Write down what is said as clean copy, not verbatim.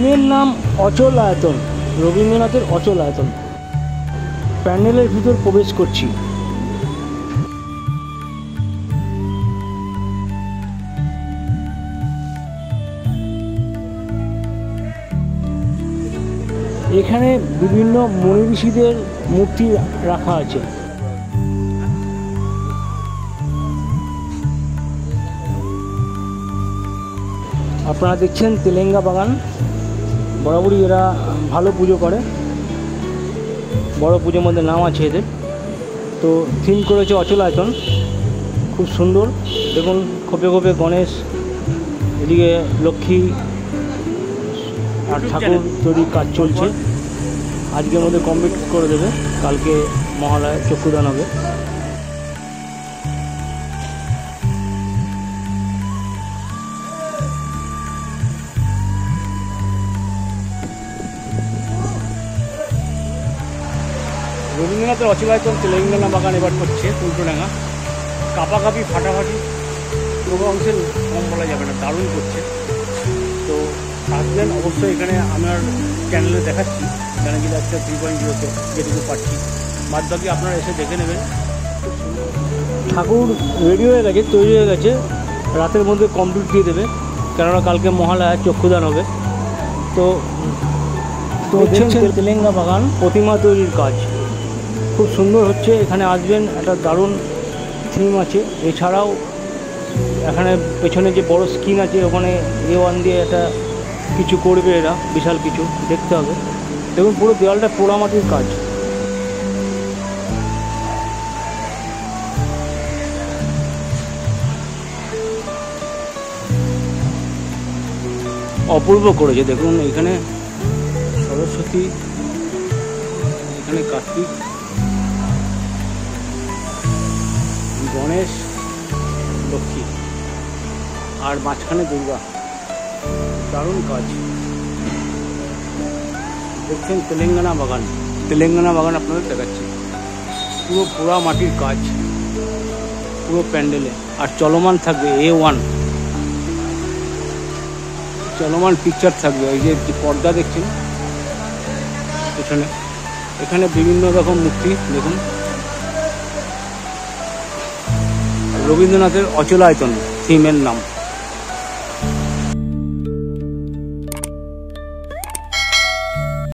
থিমের নাম অচল আয়তন, রবীন্দ্রনাথের অচল আয়তন। প্যান্ডেলের ভিতর প্রবেশ করছি। এখানে বিভিন্ন মুনি ঋষিদের মূর্তি রাখা আছে। আপনারা দেখছেন তেলেঙ্গা বাগান। বরাবরই এরা ভালো পুজো করে, বড় পুজোর মধ্যে নাম আছে এদের। তো থিম করেছে অচল আয়তন, খুব সুন্দর। দেখুন খোপে খোপে গণেশ, এদিকে লক্ষ্মী আর ঠাকুর তৈরির কাজ চলছে। আজকের মধ্যে কমপ্লিট করে দেবে, কালকে মহালয়া চক্ষুদান হবে। রবীন্দ্রনাথের অচল আয়তন তেলেঙ্গানা বাগান এবার করছে উল্টোডাঙ্গা। কাপাকাপি ফাটাফাটি কোনো অংশের কম বলা যাবে না, দারুণ করছে। তো আসবেন অবশ্যই এখানে, আমার চ্যানেলে দেখাচ্ছি জানাগিরি একটা 3.0-তে যেটুকু পাচ্ছি, বাদ বাকি আপনারা এসে দেখে নেবেন। ঠাকুর রেডি হয়ে গেছে, তৈরি হয়ে গেছে, রাতের মধ্যে কমপ্লিট দিয়ে দেবে, কেননা কালকে মহালয়া চক্ষুদান হবে। তো দেখছেন তেলেঙ্গা বাগান প্রতিমা তৈরির কাজ খুব সুন্দর হচ্ছে। এখানে আসবেন, একটা দারুণ থিম আছে। এছাড়াও এখানে পেছনে যে বড় স্ক্রিন আছে, ওখানে A1 দিয়ে একটা কিছু করবে এরা, বিশাল কিছু দেখতে হবে। দেখুন পুরো দেওয়ালটা পোড়ামাটির কাজ। অপূর্ব করেছে। দেখুন এখানে সরস্বতী, এখানে কার্তিক, গণেশ, লক্ষ্মী আর মাঝখানে দুর্গা। দারুণ কাজ। দেখছেন তেলেঙ্গানা বাগান। তেলেঙ্গানা বাগান আপনাদের দেখাচ্ছি, পুরো পোড়া মাটির কাজ পুরো প্যান্ডেলে। আর চলমান থাকবে A1, চলমান পিকচার থাকবে। এই যে পর্দা দেখছেন এখানে, এখানে বিভিন্ন রকম মূর্তি দেখুন। রবীন্দ্রনাথের অচল আয়তন থিমের নাম।